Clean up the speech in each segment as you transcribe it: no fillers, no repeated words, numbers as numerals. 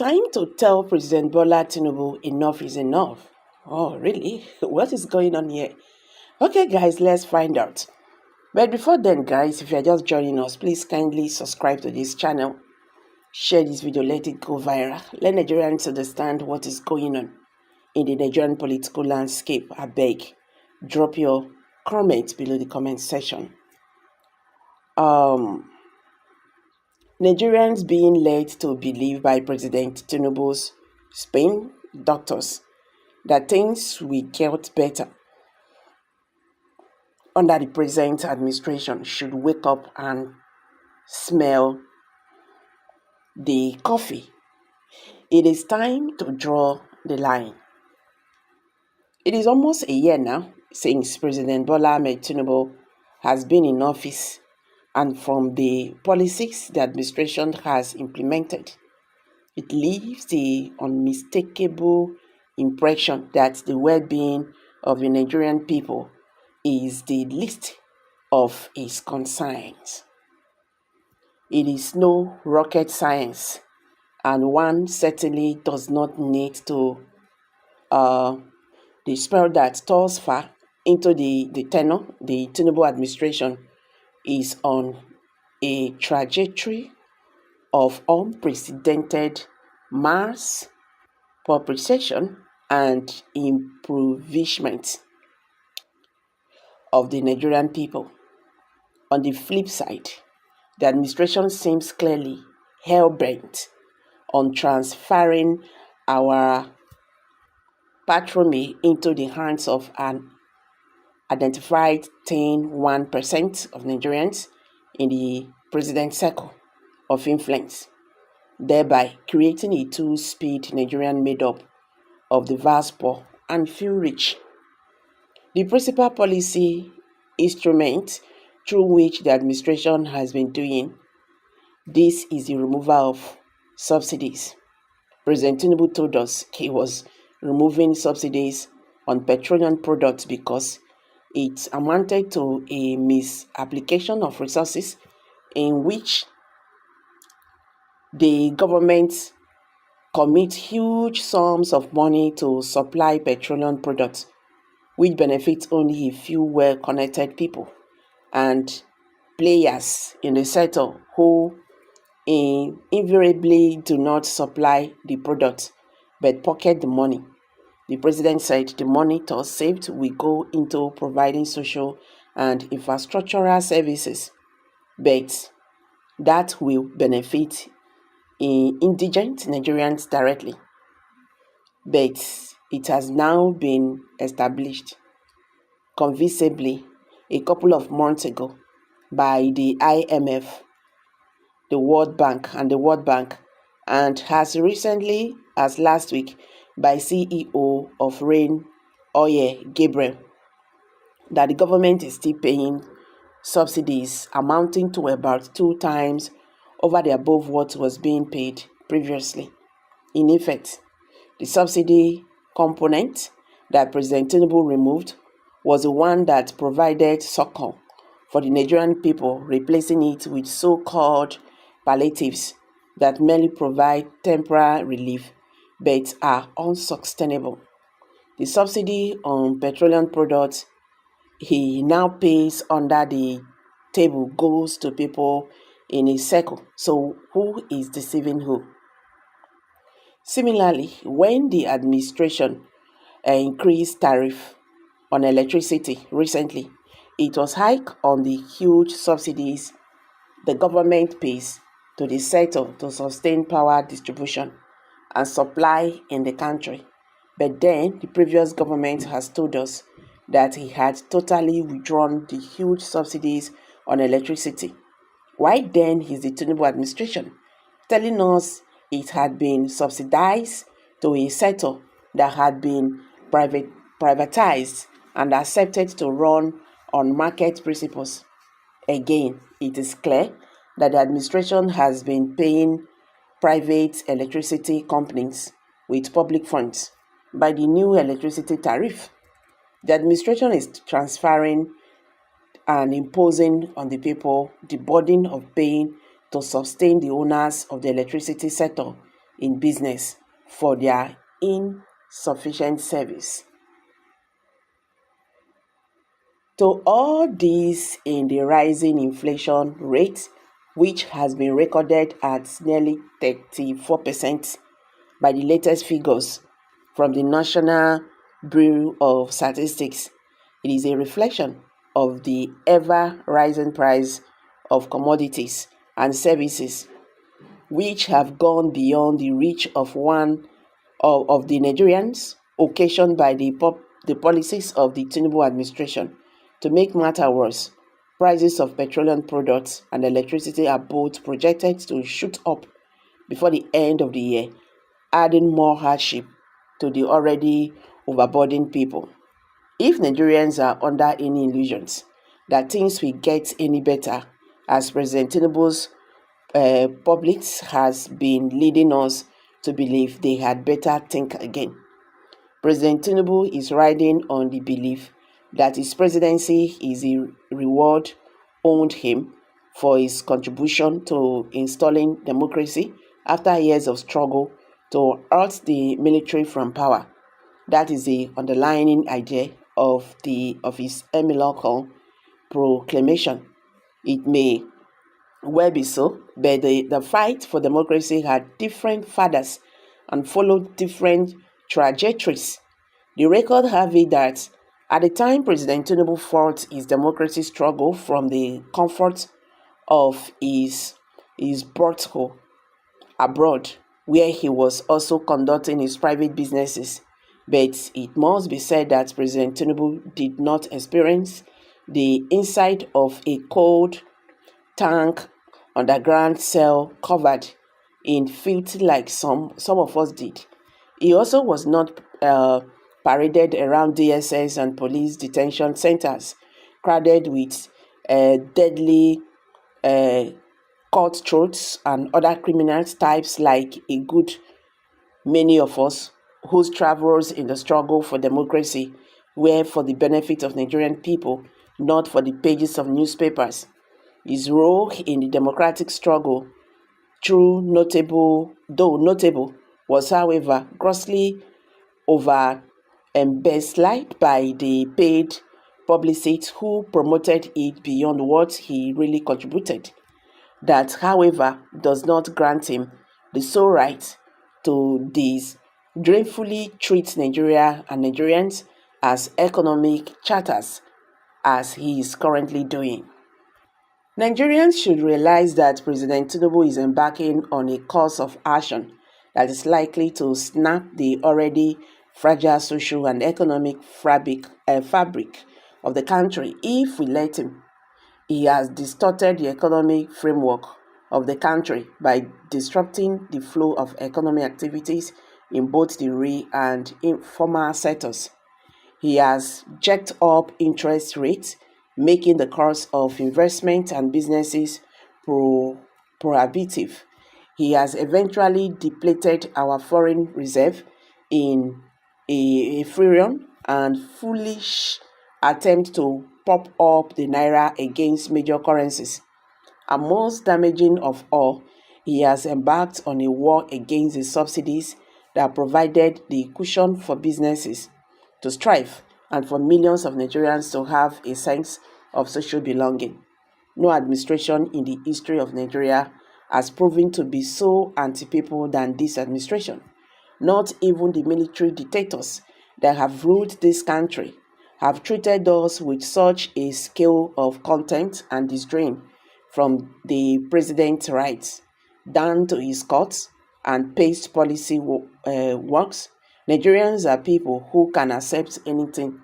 time to tell President Bola Tinubu enough is enough. Oh, really? What is going on here? Okay, guys, let's find out. But before then, guys, if you're just joining us, please kindly subscribe to this channel. Share this video, let it go viral. Let Nigerians understand what is going on in the Nigerian political landscape. I beg, drop your comments below the comment section. Nigerians being led to believe by President Tinubu's spin doctors that things will get better under the present administration should wake up and smell the coffee. It is time to draw the line. It is almost a year now since President Bola Ahmed Tinubu has been in office, and from the policies the administration has implemented, it leaves the unmistakable impression that the well-being of the Nigerian people is the least of his concerns. It is no rocket science, and one certainly does not need to dispel that thus far into the tenure. The Tinubu administration is on a trajectory of unprecedented mass population and impoverishment of the Nigerian people. On the flip side, the administration seems clearly hell-bent on transferring our patrimony into the hands of an identified 1% of Nigerians in the president's circle of influence, thereby creating a two-speed Nigerian made up of the vast poor and few rich. The principal policy instrument through which the administration has been doing this is the removal of subsidies. President Tinubu told us he was removing subsidies on petroleum products because it amounted to a misapplication of resources in which the government commit huge sums of money to supply petroleum products, which benefits only a few well-connected people and players in the sector who invariably do not supply the product but pocket the money. The president said the money thus saved will go into providing social and infrastructural services, but that will benefit indigent Nigerians directly. But it has now been established convincingly a couple of months ago by the IMF, the World Bank, and has recently, as last week, by CEO of Rain Oil Gabriel, that the government is still paying subsidies amounting to about 2 times over the above what was being paid previously. In effect, the subsidy component that President Tinubu removed was the one that provided succor for the Nigerian people, replacing it with so-called palliatives that merely provide temporary relief but are unsustainable. The subsidy on petroleum products he now pays under the table goes to people in a circle. So who is deceiving who? Similarly, when the administration increased tariff on electricity recently, it was hike on the huge subsidies the government pays to the sector to sustain power distribution and supply in the country. But then the previous government has told us that he had totally withdrawn the huge subsidies on electricity. Why then is the Tinubu administration telling us it had been subsidized to a sector that had been privatized and accepted to run on market principles? Again, it is clear that the administration has been paying private electricity companies with public funds by the new electricity tariff. The administration is transferring and imposing on the people the burden of paying to sustain the owners of the electricity sector in business for their insufficient service. To all this in the rising inflation rate, which has been recorded at nearly 34% by the latest figures from the National Bureau of Statistics, it is a reflection of the ever-rising price of commodities and services, which have gone beyond the reach of the Nigerians, occasioned by the policies of the Tinubu administration. To make matter worse, prices of petroleum products and electricity are both projected to shoot up before the end of the year, adding more hardship to the already overburdened people. If Nigerians are under any illusions that things will get any better, as President Tinubu's public has been leading us to believe, they had better think again. President Tinubu is riding on the belief that his presidency is a reward owed him for his contribution to installing democracy after years of struggle to halt the military from power. That is the underlying idea of his Emilocal proclamation. It may well be so, but the fight for democracy had different fathers and followed different trajectories. The record have it that at the time President Tinubu fought his democracy struggle from the comfort of his birthhole abroad, where he was also conducting his private businesses. But it must be said that President Tinubu did not experience the inside of a cold tank underground cell covered in filth like some of us did. He also was not paraded around DSS and police detention centers, crowded with deadly cutthroats and other criminal types like a good many of us whose travels in the struggle for democracy were for the benefit of Nigerian people, not for the pages of newspapers. His role in the democratic struggle, though notable, was however grossly embezzled by the paid publicists who promoted it beyond what he really contributed. That, however, does not grant him the sole right to dreadfully treat Nigeria and Nigerians as economic charters, as he is currently doing. Nigerians should realize that President Tinubu is embarking on a course of action that is likely to snap the already fragile social and economic fabric of the country if we let him. He has distorted the economic framework of the country by disrupting the flow of economic activities in both the real and informal sectors. He has jacked up interest rates, making the cost of investment and businesses prohibitive. He has eventually depleted our foreign reserve in a furious and foolish attempt to prop up the naira against major currencies. And most damaging of all, he has embarked on a war against the subsidies that provided the cushion for businesses to strive and for millions of Nigerians to have a sense of social belonging. No administration in the history of Nigeria has proven to be so anti-people than this administration. Not even the military dictators that have ruled this country have treated us with such a scale of contempt and disdain, from the president's rights down to his courts and paste policy works. Nigerians are people who can accept anything,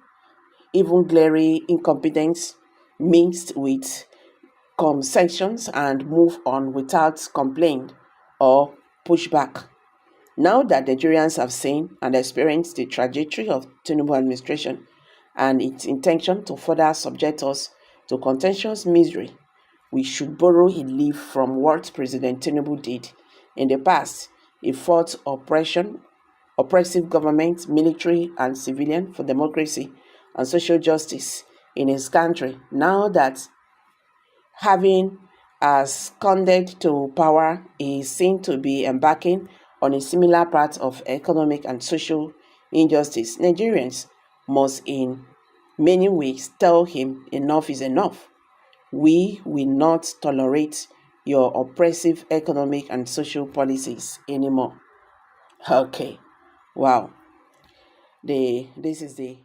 even glaring incompetence mixed with concessions, and move on without complaint or pushback. Now that Nigerians have seen and experienced the trajectory of Tinubu administration and its intention to further subject us to contentious misery, we should borrow a leaf from what President Tinubu did in the past. He fought oppressive government, military and civilian, for democracy and social justice in his country. Now that having ascended to power, he is seen to be embarking On a similar part of economic and social injustice, Nigerians must in many ways tell him enough is enough. We will not tolerate your oppressive economic and social policies anymore. Okay. Wow. This is the